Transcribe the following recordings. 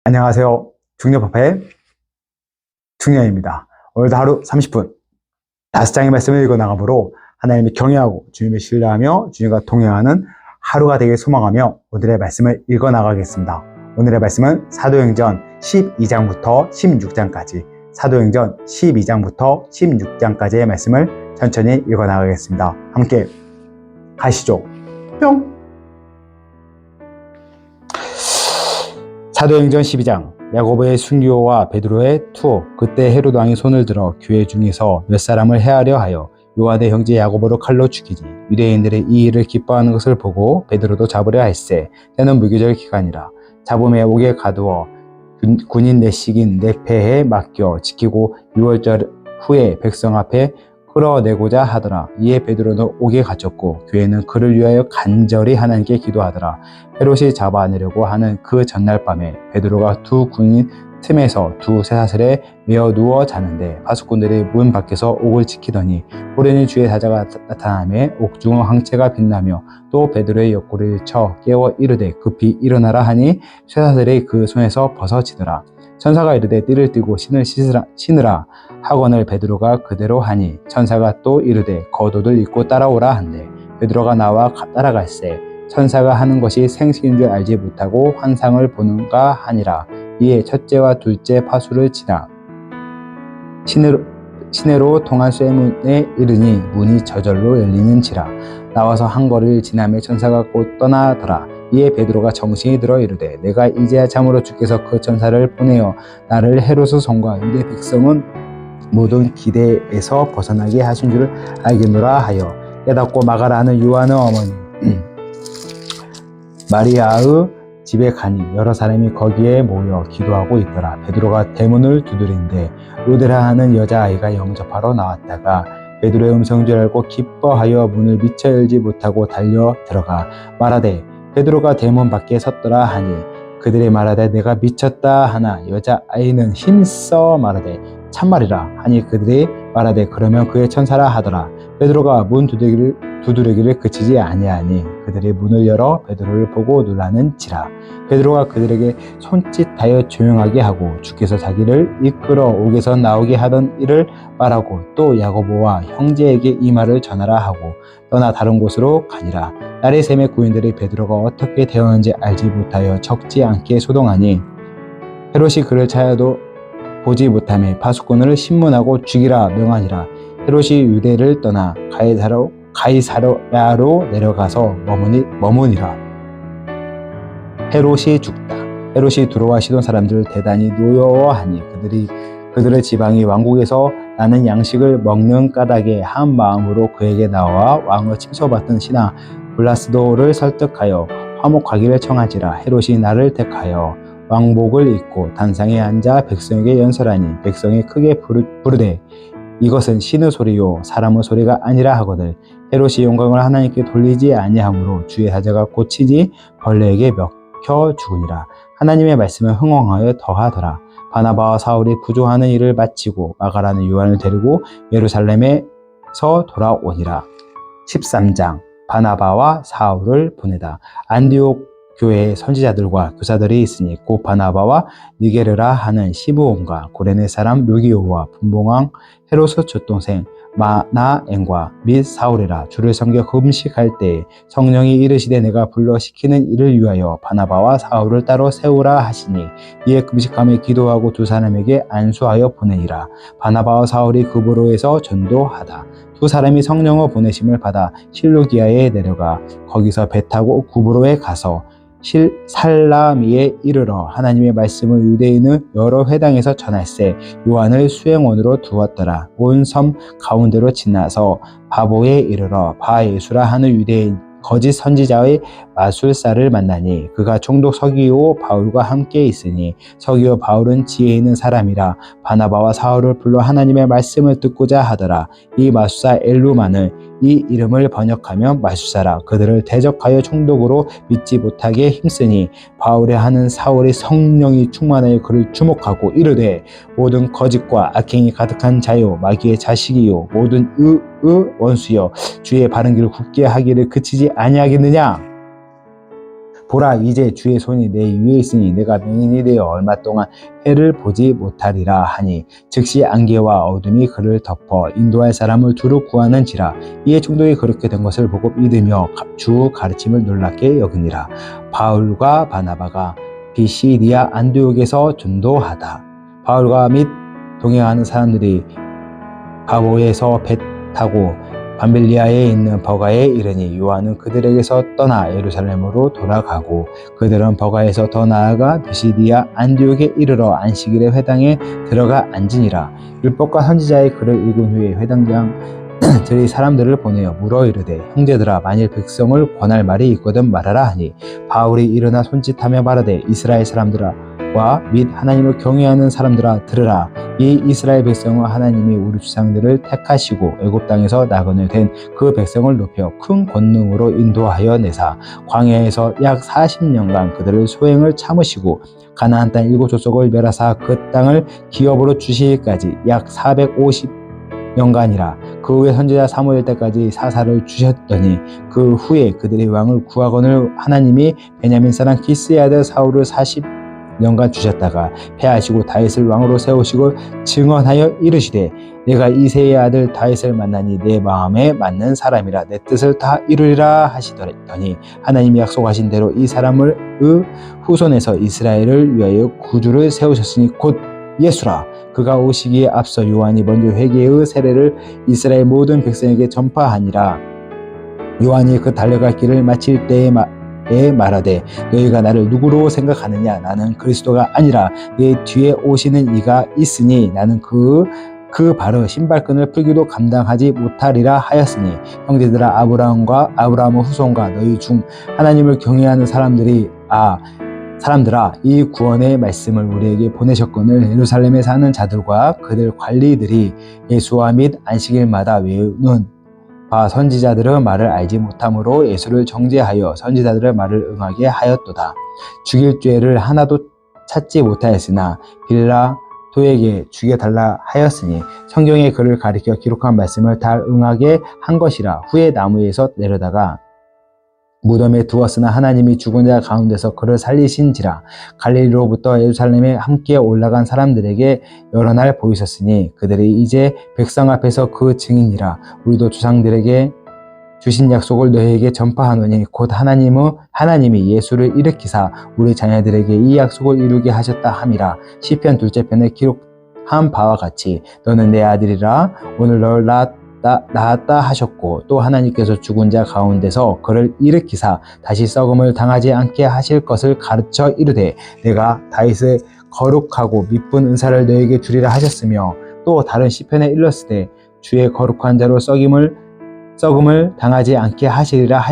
안녕하세요. 중년파파의 중년입니다. 오늘도 하루 30분 5장의 말씀을 읽어 나가므로 하나님을 경외하고 주님을 신뢰하며 주님과 동행하는 하루가 되길 소망하며 오늘의 말씀을 읽어 나가겠습니다. 오늘의 말씀은 사도행전 12장부터 16장까지 사도행전 12장부터 16장까지의 말씀을 천천히 읽어 나가겠습니다. 함께 가시죠. 뿅! 사도행전 12장 야고보의 순교와 베드로의 투옥. 그때 헤롯 왕이 손을 들어 교회 중에서 몇 사람을 해하려 하여 요한의 형제 야고보를 칼로 죽이니 유대인들의 이 일을 기뻐하는 것을 보고 베드로도 잡으려 할세. 때는 무교절 기간이라. 잡음에 옥에 가두어 군인 내식인 내패에 맡겨 지키고 6월절 후에 백성 앞에 끌어내고자 하더라. 이에 베드로는 옥에 갇혔고 교회는 그를 위하여 간절히 하나님께 기도하더라. 헤롯이 잡아내려고 하는 그 전날 밤에 베드로가 두 군인 틈에서 두 쇠사슬에 메어 누워 자는데 파수꾼들이 문 밖에서 옥을 지키더니 호련히 주의 사자가 나타나며 옥중의 황채가 빛나며 또 베드로의 옆구리를 쳐 깨워 이르되 급히 일어나라 하니 쇠사슬이 그 손에서 벗어지더라. 천사가 이르되 띠를 띠고 신으라 하거늘 베드로가 그대로 하니 천사가 또 이르되 겉옷을 입고 따라오라 한대 베드로가 나와 따라갈세. 천사가 하는 것이 생식인 줄 알지 못하고 환상을 보는가 하니라. 이에 첫째와 둘째 파수를 지나 시내로 통한 쇠문에 이르니 문이 저절로 열리는지라. 나와서 한 거리를 지나며 천사가 곧 떠나더라. 이에 베드로가 정신이 들어 이르되 내가 이제야 참으로 주께서 그 천사를 보내어 나를 헤롯의 손과 유대 백성은 모든 기대에서 벗어나게 하신 줄을 알겠노라 하여 깨닫고 마가라는 요한의 어머니 마리아의 집에 가니 여러 사람이 거기에 모여 기도하고 있더라. 베드로가 대문을 두드린데 로데라 하는 여자아이가 영접하러 나왔다가 베드로의 음성인 줄 알고 기뻐하여 문을 미처 열지 못하고 달려 들어가 말하되 베드로가 대문 밖에 섰더라 하니 그들이 말하되 내가 미쳤다 하나 여자아이는 힘써 말하되 참말이라 하니 그들이 말하되 그러면 그의 천사라 하더라. 베드로가 문 두드리기를 그치지 아니하니 그들이 문을 열어 베드로를 보고 놀라는지라. 베드로가 그들에게 손짓하여 조용하게 하고 주께서 자기를 이끌어 옥에서 나오게 하던 일을 말하고 또 야고보와 형제에게 이 말을 전하라 하고 떠나 다른 곳으로 가니라. 날이 새매 구인들이 베드로가 어떻게 되었는지 알지 못하여 적지 않게 소동하니 헤롯이 그를 찾아도 보지 못하며 파수꾼을 신문하고 죽이라 명하니라. 헤롯이 유대를 떠나 가이사랴로 내려가서 머무니라. 헤롯이 죽다. 헤롯이 두로와 시돈 사람들을 대단히 노여워하니 그들의 지방이 왕국에서 나는 양식을 먹는 까닭에 한 마음으로 그에게 나와 왕의 침소받던 신하 블라스도를 설득하여 화목하기를 청하지라. 헤롯이 나를 택하여 왕복을 입고 단상에 앉아 백성에게 연설하니 백성이 크게 부르되 이것은 신의 소리요 사람의 소리가 아니라 하거늘 헤롯이 영광을 하나님께 돌리지 아니하므로 주의 사자가 고치지 벌레에게 먹혀 죽으니라. 하나님의 말씀을 흥왕하여 더하더라. 바나바와 사울이 구조하는 일을 마치고 마가라는 요한을 데리고 예루살렘에서 돌아오니라. 13장 바나바와 사울을 보내다. 안디옥 교회에 선지자들과 교사들이 있으니 곧 바나바와 니게르라 하는 시므온과 고레네 사람 루기오와 분봉왕 헤롯의 맏동생 마나엔과 및 사울이라. 주를 섬겨 금식할 때에 성령이 이르시되 내가 불러 시키는 일을 위하여 바나바와 사울을 따로 세우라 하시니 이에 금식하며 기도하고 두 사람에게 안수하여 보내니라. 바나바와 사울이 그브로에서 전도하다. 두 사람이 성령의 보내심을 받아 실루기아에 내려가 거기서 배 타고 구브로에 가서 살라미에 이르러 하나님의 말씀을 유대인의 여러 회당에서 전할세. 요한을 수행원으로 두었더라. 온 섬 가운데로 지나서 바보에 이르러 바예수라 하는 유대인 거짓 선지자의 마술사를 만나니 그가 총독 서기오 바울과 함께 있으니 서기오 바울은 지혜 있는 사람이라 바나바와 사울을 불러 하나님의 말씀을 듣고자 하더라. 이 마술사 엘루만을 이 이름을 번역하며 마술사라. 그들을 대적하여 총독으로 믿지 못하게 힘쓰니 바울의 하는 사울이 성령이 충만하여 그를 주목하고 이르되 모든 거짓과 악행이 가득한 자요 마귀의 자식이요 모든 의 원수여 주의 바른 길을 굳게 하기를 그치지 아니하겠느냐. 보라, 이제 주의 손이 내 위에 있으니 내가 맹인이 되어 얼마 동안 해를 보지 못하리라 하니, 즉시 안개와 어둠이 그를 덮어 인도할 사람을 두루 구하는지라. 이에 총독이 그렇게 된 것을 보고 믿으며 주 가르침을 놀랍게 여기니라. 바울과 바나바가 비시디아 안디옥에서 전도하다. 바울과 및 동행하는 사람들이 바보에서 배 타고 밤빌리아에 있는 버가에 이르니, 요한은 그들에게서 떠나 예루살렘으로 돌아가고, 그들은 버가에서 더 나아가 비시디아 안디옥에 이르러 안식일에 회당에 들어가 앉으니라. 율법과 선지자의 글을 읽은 후에 회당장들이 사람들을 보내어 물어 이르되, 형제들아, 만일 백성을 권할 말이 있거든 말하라 하니, 바울이 일어나 손짓하며 말하되, 이스라엘 사람들아 및 하나님을 경외하는 사람들아, 들으라. 이 이스라엘 백성은 하나님이 우리 주상들을 택하시고 애굽 땅에서 나그네 된 그 백성을 높여 큰 권능으로 인도하여 내사 광야에서 약 40년간 그들을 소행을 참으시고 가나안 땅 7족속을 멸하사 그 땅을 기업으로 주시기까지 약 450년간이라. 그 후에 선지자 사무엘 때까지 사사를 주셨더니, 그 후에 그들의 왕을 구하거늘 하나님이 베냐민 사람 기스의 아들 사울을 40년간 주셨다가 패하시고 다윗을 왕으로 세우시고 증언하여 이르시되, 내가 이새의 아들 다윗을 만나니 내 마음에 맞는 사람이라 내 뜻을 다 이루리라 하시더니, 하나님이 약속하신 대로 이 사람을 후손에서 이스라엘을 위하여 구주를 세우셨으니 곧 예수라. 그가 오시기에 앞서 요한이 먼저 회개의 세례를 이스라엘 모든 백성에게 전파하니라. 요한이 그 달려갈 길을 마칠 때에 말하되, 너희가 나를 누구로 생각하느냐? 나는 그리스도가 아니라 내 뒤에 오시는 이가 있으니 나는 그 바로 신발끈을 풀기도 감당하지 못하리라 하였으니, 형제들아, 아브라함의 후손과 너희 중 하나님을 경외하는 사람들아, 이 구원의 말씀을 우리에게 보내셨거늘 예루살렘에 사는 자들과 그들 관리들이 예수와 및 안식일마다 외우는 선지자들의 말을 알지 못함으로 예수를 정죄하여 선지자들의 말을 응하게 하였도다. 죽일 죄를 하나도 찾지 못하였으나 빌라도에게 죽여달라 하였으니, 성경의 글을 가리켜 기록한 말씀을 다 응하게 한 것이라. 후에 나무에서 내려다가 무덤에 두었으나 하나님이 죽은 자 가운데서 그를 살리신지라. 갈릴리로부터 예루살렘에 함께 올라간 사람들에게 여러 날 보이셨으니, 그들이 이제 백성 앞에서 그 증인이라. 우리도 조상들에게 주신 약속을 너희에게 전파하노니, 곧 하나님이 예수를 일으키사 우리 자녀들에게 이 약속을 이루게 하셨다 함이라. 시편 2째 편에 기록한 바와 같이 너는 내 아들이라, 오늘 너를 낳았다 하셨고, 또 하나님께서 죽은 자 가운데서 그를 일으키사 다시 썩음을 당하지 않게 하실 것을 가르쳐 이르되, 내가 다윗의 거룩하고 미쁜 은사를 너에게 주리라 하셨으며, 또 다른 시편에 일렀으되 주의 거룩한 자로 썩음을 당하지 않게 하시리라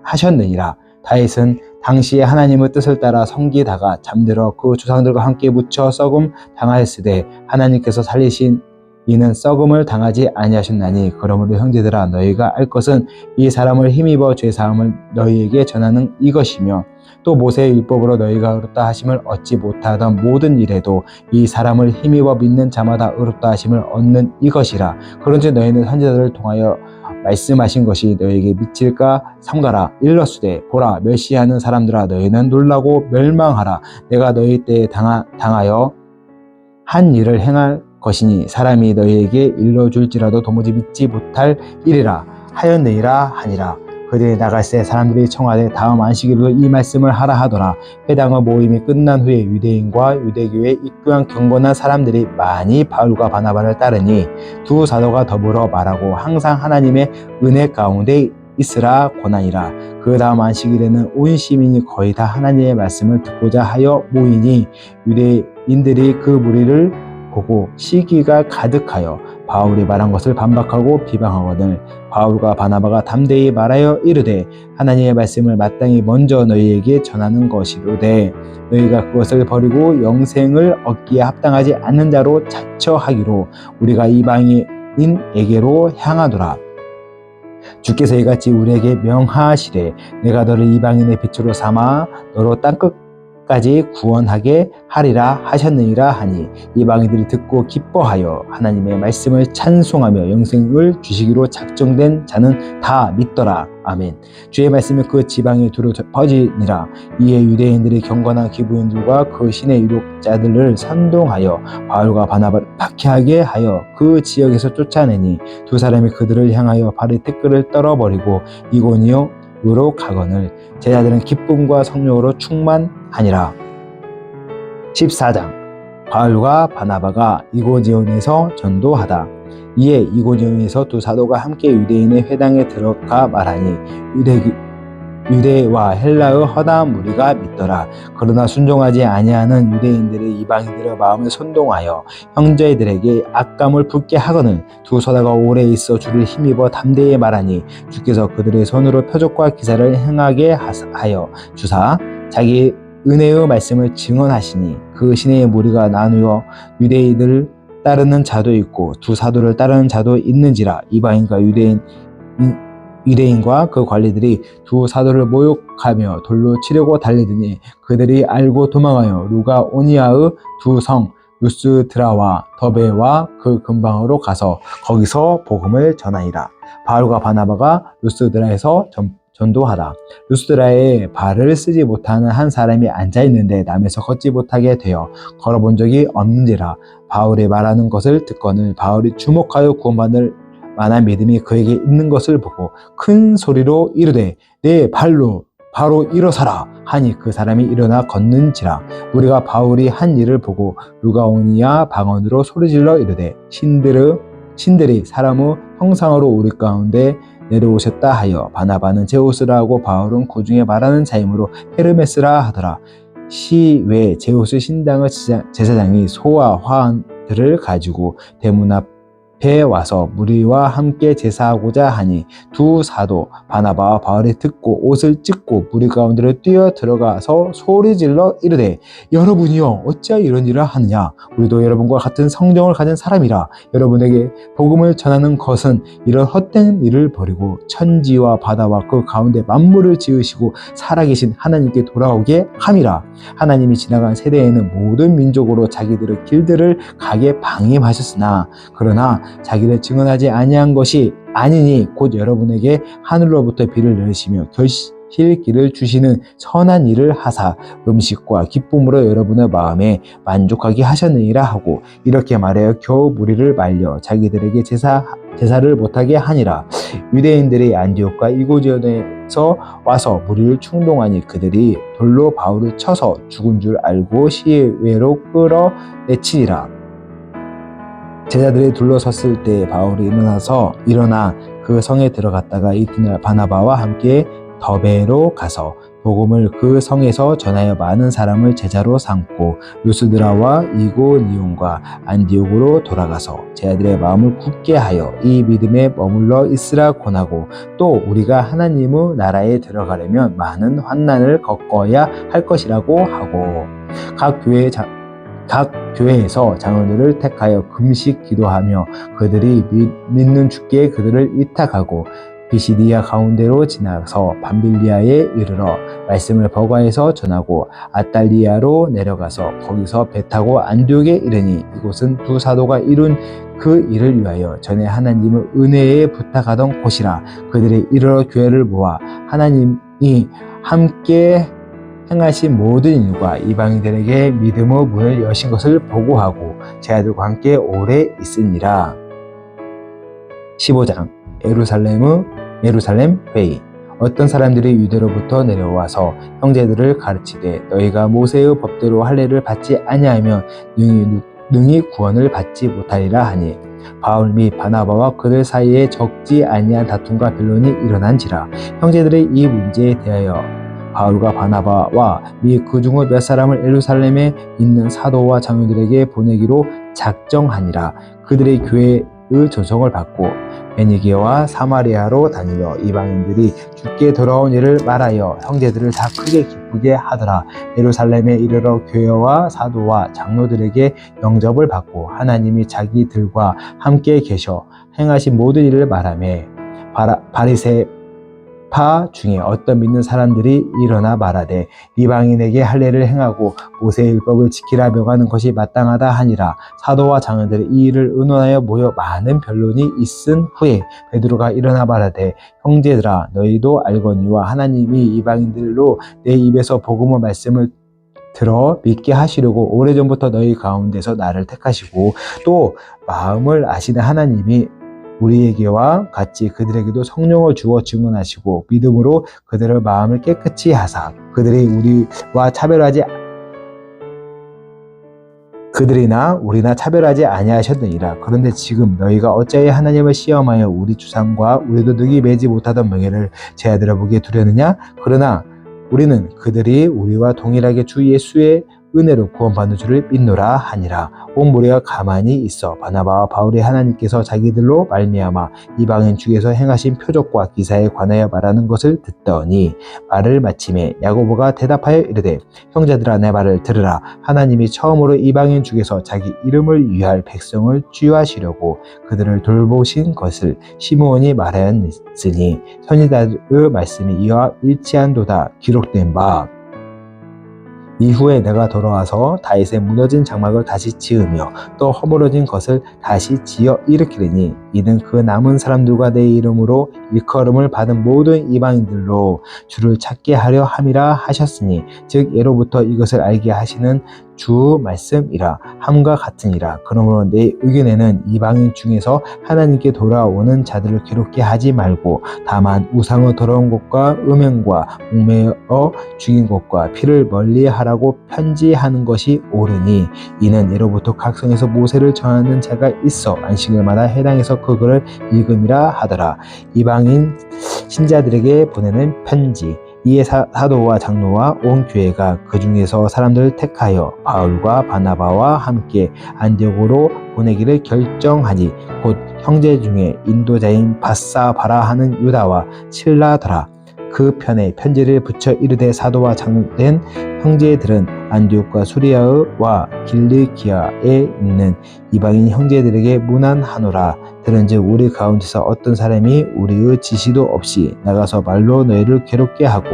하셨느니라. 다윗은 당시에 하나님의 뜻을 따라 섬기다가 잠들어 그 조상들과 함께 묻혀 썩음 당하였으되, 하나님께서 살리신 이는 썩음을 당하지 아니하셨나니, 그러므로 형제들아, 너희가 알 것은 이 사람을 힘입어 죄사함을 너희에게 전하는 이것이며, 또 모세의 율법으로 너희가 의롭다 하심을 얻지 못하던 모든 일에도 이 사람을 힘입어 믿는 자마다 의롭다 하심을 얻는 이것이라. 그런즉 너희는 선지자들을 통하여 말씀하신 것이 너희에게 미칠까 삼가라. 일러스되, 보라, 멸시하는 사람들아, 너희는 놀라고 멸망하라. 내가 너희 때에 당하여 한 일을 행할 것이니 사람이 너희에게 일러줄지라도 도무지 믿지 못할 일이라 하였느니라 하니라. 그들이 나갈새 사람들이 청하되 다음 안식일로 이 말씀을 하라 하더라. 회당의 모임이 끝난 후에 유대인과 유대교에 입교한 경건한 사람들이 많이 바울과 바나바를 따르니, 두 사도가 더불어 말하고 항상 하나님의 은혜 가운데 있으라 권하니라. 그 다음 안식일에는 온 시민이 거의 다 하나님의 말씀을 듣고자 하여 모이니, 유대인들이 그 무리를 보고 시기가 가득하여 바울이 말한 것을 반박하고 비방하거늘 바울과 바나바가 담대히 말하여 이르되, 하나님의 말씀을 마땅히 먼저 너희에게 전하는 것이로되, 너희가 그것을 버리고 영생을 얻기에 합당하지 않는 자로 자처하기로 우리가 이방인에게로 향하노라. 주께서 이같이 우리에게 명하시되, 내가 너를 이방인의 빛으로 삼아 너로 까지 구원하게 하리라 하셨느니라 하니 이방인들이 듣고 기뻐하여 하나님의 말씀을 찬송하며 영생을 주시기로 작정된 자는 다 믿더라. 아멘. 주의 말씀이 그 지방에 두루 퍼지니라. 이에 유대인들이 경건한 기부인들과 그 신의 유력자들을 선동하여 바울과 바나바를 박해하게 하여 그 지역에서 쫓아내니 두 사람이 그들을 향하여 발의 티끌을 떨어버리고 이고니오로 가거늘 제자들은 기쁨과 성령으로 충만하니라. 14장 바울과 바나바가 이고니온에서 전도하다. 이에 이고니온에서 두 사도가 함께 유대인의 회당에 들어가 말하니 유대와 헬라의 허다한 무리가 믿더라. 그러나 순종하지 아니하는 유대인들의 이방인들의 마음을 선동하여 형제들에게 악감을 붙게 하거늘 두 사도가 오래 있어 주를 힘입어 담대히 말하니 주께서 그들의 손으로 표적과 기사를 행하게 하여 주사 자기 은혜의 말씀을 증언하시니 그 신의 무리가 나누어 유대인들을 따르는 자도 있고 두 사도를 따르는 자도 있는지라. 이방인과 유대인과 그 관리들이 두 사도를 모욕하며 돌로 치려고 달리더니 그들이 알고 도망하여 루가오니아의 두 성 루스드라와 더베와 그 근방으로 가서 거기서 복음을 전하니라. 바울과 바나바가 루스드라에서 전도하다. 루스드라에 발을 쓰지 못하는 한 사람이 앉아있는데 남에서 걷지 못하게 되어 걸어본 적이 없는지라. 바울이 말하는 것을 듣거늘 바울이 주목하여 구원받을 만한 믿음이 그에게 있는 것을 보고 큰 소리로 이르되 내 발로 바로 일어서라 하니 그 사람이 일어나 걷는지라. 우리가 바울이 한 일을 보고 루가오니아 방언으로 소리질러 이르되 신들이 사람의 형상으로 우리 가운데 내려오셨다 하여 바나바는 제우스라 하고 바울은 그 중에 말하는 자이므로 헤르메스라 하더라. 시외 제우스 신당의 제사장이 소와 화환들을 가지고 대문 앞에 와서 무리와 함께 제사하고자 하니 두 사도 바나바와 바울이 듣고 옷을 찢고 무리 가운데로 뛰어 들어가서 소리질러 이르되 여러분이여 어찌하여 이런 일을 하느냐. 우리도 여러분과 같은 성정을 가진 사람이라. 여러분에게 복음을 전하는 것은 이런 헛된 일을 버리고 천지와 바다와 그 가운데 만물을 지으시고 살아계신 하나님께 돌아오게 함이라. 하나님이 지나간 세대에는 모든 민족으로 자기들의 길들을 가게 방임하셨으나 그러나 자기를 증언하지 아니한 것이 아니니 곧 여러분에게 하늘로부터 비를 내리시며 결실 길을 주시는 선한 일을 하사 음식과 기쁨으로 여러분의 마음에 만족하게 하셨느니라 하고 이렇게 말하여 겨우 무리를 말려 자기들에게 제사를 못하게 하니라. 유대인들이 안디옥과 이고니온에서 와서 무리를 충동하니 그들이 돌로 바울을 쳐서 죽은 줄 알고 시외로 끌어내치니라. 제자들이 둘러섰을 때 바울이 일어나 그 성에 들어갔다가 이튿날 바나바와 함께 더베로 가서 복음을 그 성에서 전하여 많은 사람을 제자로 삼고 루스드라와 이고니온과 안디옥으로 돌아가서 제자들의 마음을 굳게 하여 이 믿음에 머물러 있으라 권하고 또 우리가 하나님의 나라에 들어가려면 많은 환난을 겪어야 할 것이라고 하고 각 교회에서 장로들을 택하여 금식 기도하며 그들이 믿는 주께 그들을 위탁하고 비시디아 가운데로 지나서 밤빌리아에 이르러 말씀을 버가에서 전하고 아탈리아로 내려가서 거기서 배 타고 안디옥에 이르니 이곳은 두 사도가 이룬 그 일을 위하여 전에 하나님의 은혜에 부탁하던 곳이라. 그들이 이르러 교회를 모아 하나님이 함께 행하신 모든 일과 이방인들에게 믿음의 문을 여신 것을 보고하고 제자들과 함께 오래 있으니라. 15장 예루살렘 회의. 어떤 사람들이 유대로부터 내려와서 형제들을 가르치되 너희가 모세의 법대로 할례를 받지 아니하면 능히 구원을 받지 못하리라 하니 바울 및 바나바와 그들 사이에 적지 아니한 다툼과 변론이 일어난지라. 형제들의 이 문제에 대하여 바울과 바나바와 및 그 중의 몇 사람을 예루살렘에 있는 사도와 장로들에게 보내기로 작정하니라. 그들의 교회의 조성을 받고 베니게와 사마리아로 다니며 이방인들이 주께 돌아온 일을 말하여 형제들을 다 크게 기쁘게 하더라. 예루살렘에 이르러 교회와 사도와 장로들에게 영접을 받고 하나님이 자기들과 함께 계셔 행하신 모든 일을 말하며 파 중에 어떤 믿는 사람들이 일어나 말하되 이방인에게 할례를 행하고 모세의 율법을 지키라 명하는 것이 마땅하다 하니라. 사도와 장로들이 이 일을 의논하여 모여 많은 변론이 있은 후에 베드로가 일어나 말하되 형제들아 너희도 알거니와 하나님이 이방인들로 내 입에서 복음의 말씀을 들어 믿게 하시려고 오래전부터 너희 가운데서 나를 택하시고 또 마음을 아시는 하나님이 우리에게와 같이 그들에게도 성령을 주어 증언하시고 믿음으로 그들의 마음을 깨끗이 하사 그들이나 우리나 차별하지 아니하셨느니라. 그런데 지금 너희가 어찌하여 하나님을 시험하여 우리 주상과 우리도 능히 매지 못하던 명예를 제 아들아 보기에 두려느냐? 그러나 우리는 그들이 우리와 동일하게 주 예수의 은혜로 구원받는 줄을 믿노라 하니라. 온 무리가 가만히 있어 바나바와 바울이 하나님께서 자기들로 말미암아 이방인 중에서 행하신 표적과 기사에 관하여 말하는 것을 듣더니 말을 마침에 야고보가 대답하여 이르되 형제들아 내 말을 들으라. 하나님이 처음으로 이방인 중에서 자기 이름을 위할 백성을 취하시려고 그들을 돌보신 것을 시므온이 말하였으니 선지자의 말씀이 이와 일치한도다. 기록된 바 이후에 내가 돌아와서 다윗의 무너진 장막을 다시 지으며 또 허물어진 것을 다시 지어 일으키리니 이는 그 남은 사람들과 내 이름으로 일컬음을 받은 모든 이방인들로 주를 찾게 하려 함이라 하셨으니 즉 예로부터 이것을 알게 하시는 주 말씀이라 함과 같으니라. 그러므로 내 의견에는 이방인 중에서 하나님께 돌아오는 자들을 괴롭게 하지 말고 다만 우상의 더러운 것과 음행과 목매어 죽인 것과 피를 멀리하라고 편지하는 것이 옳으니 이는 예로부터 각 성에서 모세를 전하는 자가 있어 안식일마다 해당해서 그 글을 읽음이라 하더라. 이방인 신자들에게 보내는 편지. 이에 사도와 장로와 온 교회가 그 중에서 사람들을 택하여 바울과 바나바와 함께 안디옥으로 보내기를 결정하니 곧 형제 중에 인도자인 바사바라 하는 유다와 실라더라. 그 편에 편지를 붙여 이르되 사도와 장로된 형제들은 안디옥과 수리아와 길리기아에 있는 이방인 형제들에게 문안하노라. 들은즉 우리 가운데서 어떤 사람이 우리의 지시도 없이 나가서 말로 너희를 괴롭게 하고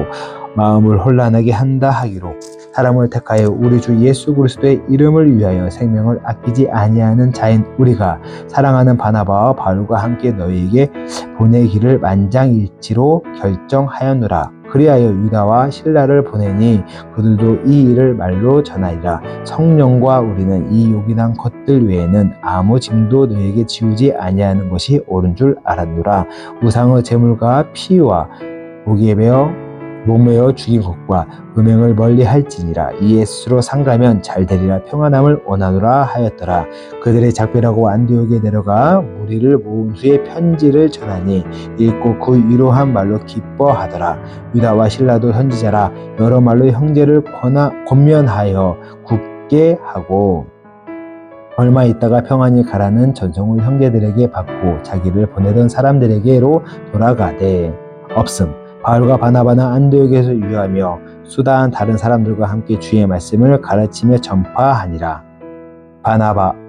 마음을 혼란하게 한다 하기로 사람을 택하여 우리 주 예수 그리스도의 이름을 위하여 생명을 아끼지 아니하는 자인 우리가 사랑하는 바나바와 바울과 함께 너희에게 보내기를 만장일치로 결정하였노라. 그리하여 유다와 실라를 보내니 그들도 이 일을 말로 전하리라. 성령과 우리는 이 요긴한 것들 외에는 아무 짐도 너희에게 지우지 아니하는 것이 옳은 줄 알았노라. 우상의 제물과 피와 목매어 죽인 것과 음행을 멀리 할지니라. 이에 스스로 상가면 잘 되리라 평안함을 원하노라 하였더라. 그들의 작별하고 안디옥에 내려가 무리를 모은 후에 편지를 전하니 읽고 그 위로한 말로 기뻐하더라. 유다와 실라도 선지자라 여러 말로 형제를 권면하여 굳게 하고 얼마 있다가 평안히 가라는 전송을 형제들에게 받고 자기를 보내던 사람들에게로 돌아가되 없음. 바울과 바나바는 안디옥에서 유하며 수다한 다른 사람들과 함께 주의 말씀을 가르치며 전파하니라.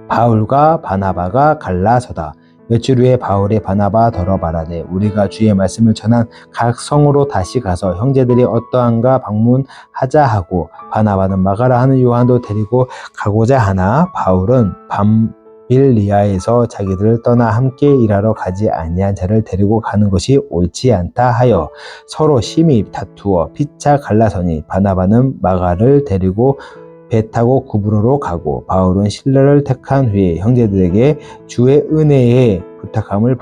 바울과 바나바가 갈라서다. 며칠 후에 바울이 바나바더러 말하되 우리가 주의 말씀을 전한 각 성으로 다시 가서 형제들이 어떠한가 방문하자 하고 바나바는 마가라 하는 요한도 데리고 가고자 하나 바울은 빌리아에서 자기들을 떠나 함께 일하러 가지 아니한 자를 데리고 가는 것이 옳지 않다 하여 서로 심히 다투어 피차 갈라서니 바나바는 마가를 데리고 배 타고 구브로로 가고 바울은 실라를 택한 후에 형제들에게 주의 은혜에 부탁함을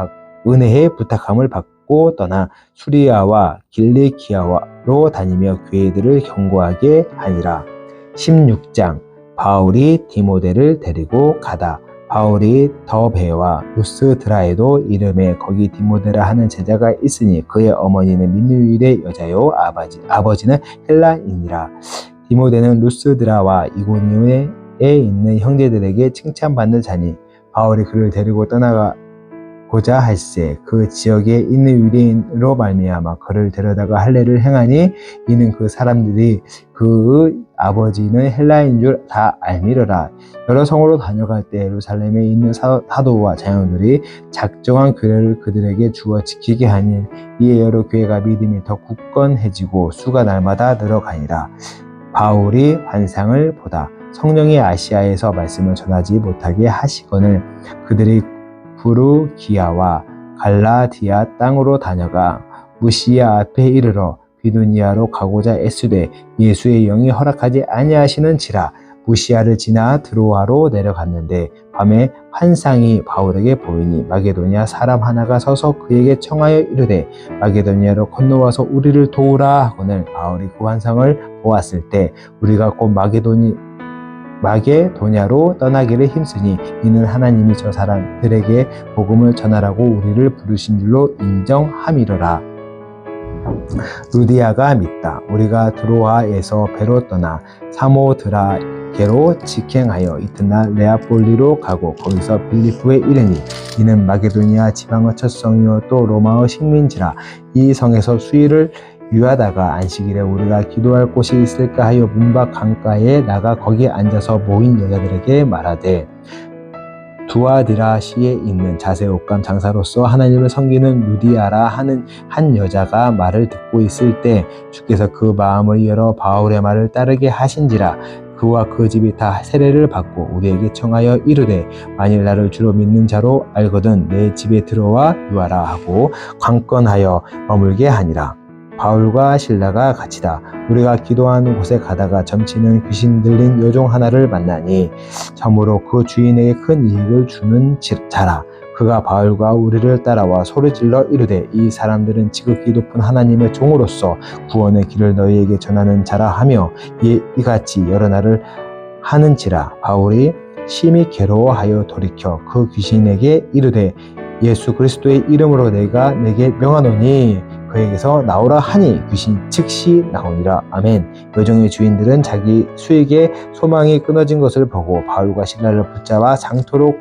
받고 떠나 수리아와 길리기아로 다니며 교회들을 경고하게 하니라. 16장 바울이 디모데를 데리고 가다. 바울이 더베와 루스드라에도 이름에 거기 디모데라 하는 제자가 있으니 그의 어머니는 민누일의 여자요 아버지는 헬라인이라. 디모데는 루스드라와 이고니온에 있는 형제들에게 칭찬받는 자니 바울이 그를 데리고 떠나고 보자 할세. 그 지역에 있는 유대인으로 말미암아 그를 데려다가 할례를 행하니 이는 그 사람들이 그 아버지는 헬라인 줄 다 알미러라. 여러 성으로 다녀갈 때 예루살렘에 있는 사도와 자녀들이 작정한 규례를 그들에게 주어 지키게 하니 이에 여러 교회가 믿음이 더 굳건해지고 수가 날마다 늘어가니라. 바울이 환상을 보다 성령이 아시아에서 말씀을 전하지 못하게 하시거늘 그들이 부르기아와 갈라디아 땅으로 다녀가 무시아 앞에 이르러 비두니아로 가고자 애쓰되 예수의 영이 허락하지 아니하시는지라. 무시아를 지나 드로아로 내려갔는데 밤에 환상이 바울에게 보이니 마게도니아 사람 하나가 서서 그에게 청하여 이르되 마게도니아로 건너와서 우리를 도우라 하거늘 바울이 그 환상을 보았을 때 우리가 곧 마게도냐로 떠나기를 힘쓰니 이는 하나님이 저 사람들에게 복음을 전하라고 우리를 부르신 줄로 인정함이로라. 루디아가 믿다. 우리가 드로아에서 배로 떠나 사모드라게로 직행하여 이튿날 레아폴리로 가고 거기서 빌립보에 이르니 이는 마게도니아 지방의 첫 성이요 또 로마의 식민지라. 이 성에서 수일을 유하다가 안식일에 우리가 기도할 곳이 있을까 하여 문밖 강가에 나가 거기에 앉아서 모인 여자들에게 말하되 두아디라시에 있는 자세옷감 장사로서 하나님을 섬기는 루디아라 하는 한 여자가 말을 듣고 있을 때 주께서 그 마음을 열어 바울의 말을 따르게 하신지라. 그와 그 집이 다 세례를 받고 우리에게 청하여 이르되 만일 나를 주로 믿는 자로 알거든 내 집에 들어와 유하라 하고 관건하여 머물게 하니라. 바울과 실라가 같이다. 우리가 기도하는 곳에 가다가 점치는 귀신 들린 여종 하나를 만나니 참으로 그 주인에게 큰 이익을 주는 자라. 그가 바울과 우리를 따라와 소리질러 이르되 이 사람들은 지극히 높은 하나님의 종으로서 구원의 길을 너희에게 전하는 자라 하며 이같이 여러 날을 하는지라. 바울이 심히 괴로워하여 돌이켜 그 귀신에게 이르되 예수 그리스도의 이름으로 내가 내게 명하노니 그에게서 나오라 하니 귀신이 즉시 나오니라. 아멘. 여종의 주인들은 자기 수익의 소망이 끊어진 것을 보고 바울과 실라를 붙잡아 장토록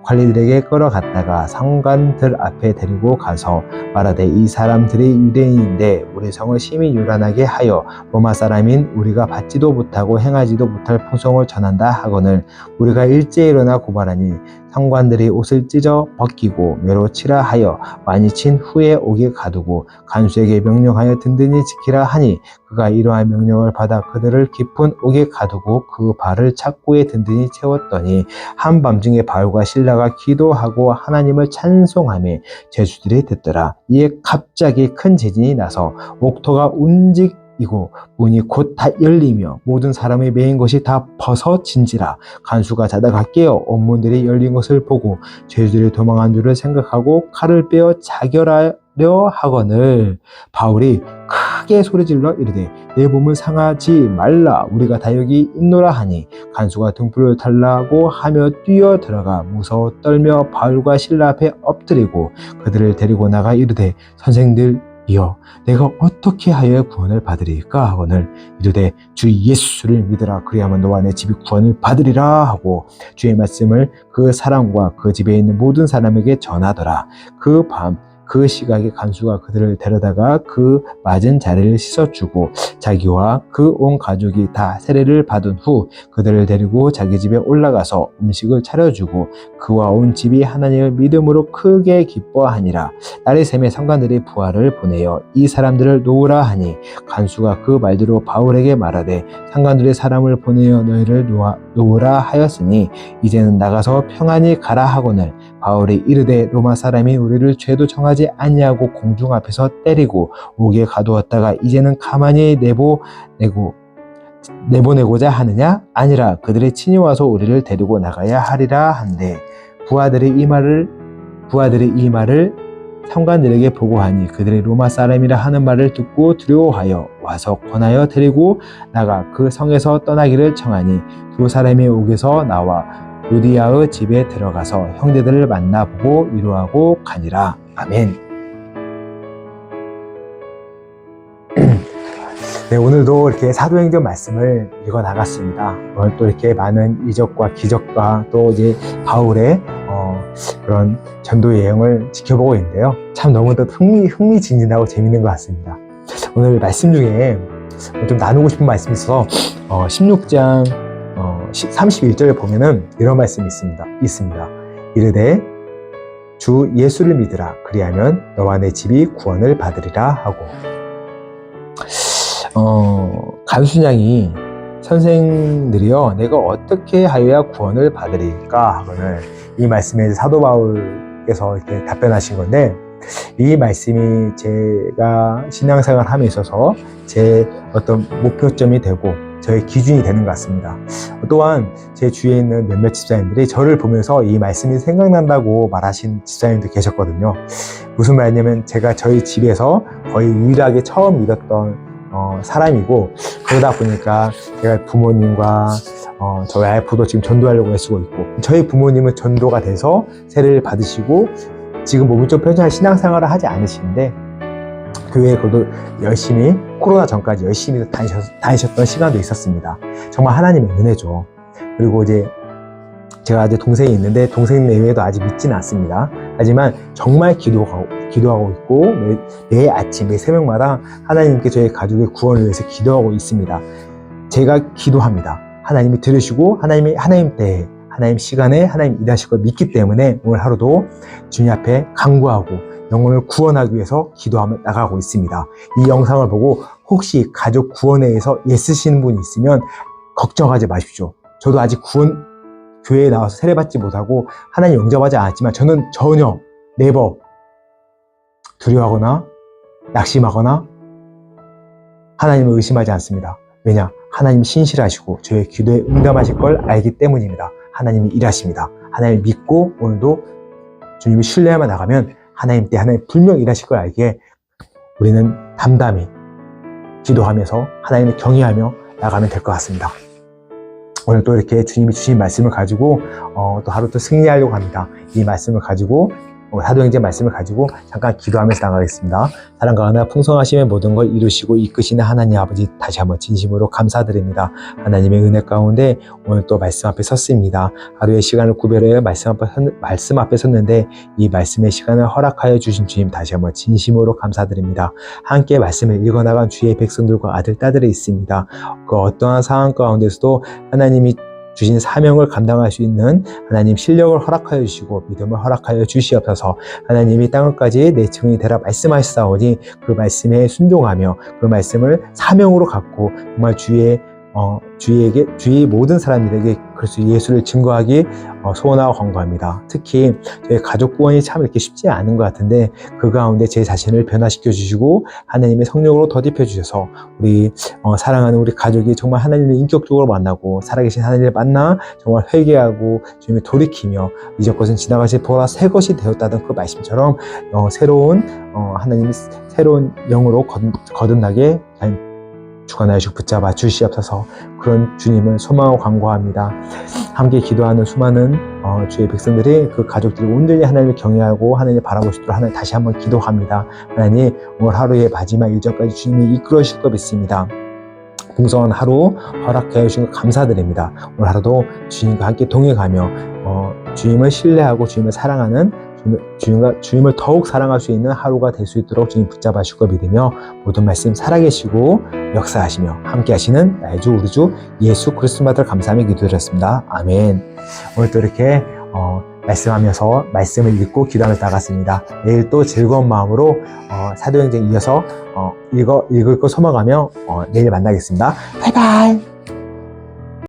관리들에게 끌어갔다가 상관들 앞에 데리고 가서 말하되 이 사람들이 유대인인데 우리 성을 심히 요란하게 하여 로마 사람인 우리가 받지도 못하고 행하지도 못할 포성을 전한다 하거늘 우리가 일제히 일어나 고발하니 상관들이 옷을 찢어 벗기고 매로 치라 하여 많이 친 후에 옥에 가두고 간수에게 명령하여 든든히 지키라 하니 그가 이러한 명령을 받아 그들을 깊은 옥에 가두고 그 발을 착고에 든든히 채웠더니 한밤중에 바울과 실라가 기도하고 하나님을 찬송하며 제수들이 듣더라. 이에 갑자기 큰 재진이 나서 옥토가 움직이고 문이 곧 다 열리며 모든 사람의 매인 것이 다 벗어진지라. 간수가 자다가 깨어 온문들이 열린 것을 보고 제수들이 도망한 줄을 생각하고 칼을 빼어 자결하려 하거늘 바울이 크게 소리질러 이르되 내 몸을 상하지 말라 우리가 다 여기 있노라 하니 간수가 등불을 달라고 하며 뛰어 들어가 무서워 떨며 바울과 실라 앞에 엎드리고 그들을 데리고 나가 이르되 선생들이여 내가 어떻게 하여 구원을 받으리까 하거늘 이르되 주 예수를 믿으라 그리하면 너와 내 집이 구원을 받으리라 하고 주의 말씀을 그 사람과 그 집에 있는 모든 사람에게 전하더라. 그 밤 그 시각에 간수가 그들을 데려다가 그 맞은 자리를 씻어주고 자기와 그 온 가족이 다 세례를 받은 후 그들을 데리고 자기 집에 올라가서 음식을 차려주고 그와 온 집이 하나님을 믿음으로 크게 기뻐하니라. 날이 새매 상관들이 부하를 보내어 이 사람들을 놓으라 하니 간수가 그 말대로 바울에게 말하되 상관들의 사람을 보내어 너희를 놓으라 하였으니 이제는 나가서 평안히 가라 하거늘 바울이 이르되 로마 사람이 우리를 죄도 정하지 아니하고 공중 앞에서 때리고 옥에 가두었다가 이제는 가만히 내보내고자 하느냐? 아니라 그들이 친히 와서 우리를 데리고 나가야 하리라 한데 부하들이 이 말을 상관들에게 보고하니 그들이 로마 사람이라 하는 말을 듣고 두려워하여 와서 권하여 데리고 나가 그 성에서 떠나기를 청하니 두 사람이 옥에서 나와 루디아의 집에 들어가서 형제들을 만나보고 위로하고 가니라. 아멘. 네, 오늘도 이렇게 사도행전 말씀을 읽어 나갔습니다. 오늘 또 이렇게 많은 이적과 기적과 또 이제 바울의 그런 전도 여행을 지켜보고 있는데요. 참 너무도 흥미진진하고 재밌는 것 같습니다. 오늘 말씀 중에 좀 나누고 싶은 말씀이 있어서 16장 31절에 보면은 이런 말씀이 있습니다. 이르되 주 예수를 믿으라. 그리하면 너와 내 집이 구원을 받으리라 하고, 간순양이 선생들이여 내가 어떻게 하여야 구원을 받으리까 하고는 이 말씀에 사도 바울께서 이렇게 답변하신 건데, 이 말씀이 제가 신앙생활 함에 있어서 제 어떤 목표점이 되고 저의 기준이 되는 것 같습니다. 또한 제 주위에 있는 몇몇 집사님들이 저를 보면서 이 말씀이 생각난다고 말하신 집사님도 계셨거든요. 무슨 말이냐면 제가 저희 집에서 거의 유일하게 처음 믿었던 사람이고, 그러다 보니까 제가 부모님과 저희 와이프도 지금 전도하려고 애쓰고 있고, 저희 부모님은 전도가 돼서 세례를 받으시고 지금 몸이 좀 편찮은 신앙생활을 하지 않으시는데 교회에 그래도 열심히, 코로나 전까지 열심히 다니셨던 시간도 있었습니다. 정말 하나님의 은혜죠. 그리고 이제 제가 이제 동생이 있는데 동생 내외도 아직 믿지는 않습니다. 하지만 정말 기도하고 있고 매일 아침, 매 새벽마다 하나님께 저희 가족의 구원을 위해서 기도하고 있습니다. 제가 기도합니다. 하나님이 들으시고 하나님 때에, 하나님 시간에 하나님 일하실 걸 믿기 때문에 오늘 하루도 주님 앞에 간구하고 영혼을 구원하기 위해서 기도하며 나가고 있습니다. 이 영상을 보고 혹시 가족 구원회에서 애쓰시는 분이 있으면 걱정하지 마십시오. 저도 아직 교회에 나와서 세례받지 못하고 하나님 영접하지 않았지만 저는 전혀 네버 두려워하거나 낙심하거나 하나님을 의심하지 않습니다. 왜냐? 하나님이 신실하시고 저의 기도에 응답하실 걸 알기 때문입니다. 하나님이 일하십니다. 하나님을 믿고 오늘도 주님을 신뢰하며 나가면 하나님 때 하나님 분명 일하실 걸 알기에 우리는 담담히 기도하면서 하나님을 경외하며 나가면 될 것 같습니다. 오늘 또 이렇게 주님이 주신 말씀을 가지고 또 하루 또 승리하려고 합니다. 이 말씀을 가지고 사도행전 말씀을 가지고 잠깐 기도하면서 나가겠습니다. 사랑과 은혜가 풍성하심의 모든 걸 이루시고 이끄시는 하나님 아버지, 다시 한번 진심으로 감사드립니다. 하나님의 은혜 가운데 오늘 또 말씀 앞에 섰습니다. 하루의 시간을 구별해 말씀 앞에 섰는데 이 말씀의 시간을 허락하여 주신 주님, 다시 한번 진심으로 감사드립니다. 함께 말씀을 읽어나간 주의 백성들과 아들, 딸들이 있습니다. 그 어떠한 상황 가운데서도 하나님이 주신 사명을 감당할 수 있는 하나님 실력을 허락하여 주시고 믿음을 허락하여 주시옵소서. 하나님이 땅끝까지 내 증인이 되라 말씀하시사오니 그 말씀에 순종하며 그 말씀을 사명으로 갖고 정말 주위의 모든 사람들에게 그리스도 예수를 증거하기 소원하고 권고합니다. 특히 저희 가족 구원이 참 이렇게 쉽지 않은 것 같은데 그 가운데 제 자신을 변화시켜 주시고 하나님의 성령으로 덧입혀 주셔서 우리 사랑하는 우리 가족이 정말 하나님을 인격적으로 만나고 살아계신 하나님을 만나 정말 회개하고 주님을 돌이키며 이전 것은 지나가시 보라 새 것이 되었다던 그 말씀처럼 새로운 하나님의 새로운 영으로 거듭나게 주관하여 주시고 붙잡아 주시옵소서. 그런 주님을 소망하고 간구합니다. 함께 기도하는 수많은 주의 백성들이 그 가족들이 온전히 하나님을 경외하고 하나님을 바라볼 수 있도록 하나님 다시 한번 기도합니다. 하나님 오늘 하루의 마지막 일정까지 주님이 이끌어 주실 것 믿습니다. 풍성한 하루 허락해 주신 것 감사드립니다. 오늘 하루도 주님과 함께 동행하며 주님을 신뢰하고 주님을 사랑하는 주님을 더욱 사랑할 수 있는 하루가 될 수 있도록 주님 붙잡아 주실 걸 믿으며 모든 말씀 살아계시고 역사하시며 함께 하시는 나의 주 우리 주 예수 그리스도를 감사하며 기도드렸습니다. 아멘. 오늘 또 이렇게 말씀하면서 말씀을 읽고 기도하며 나갔습니다. 내일 또 즐거운 마음으로 사도행전 이어서 읽을 거 소망하며 내일 만나겠습니다. 바이바이.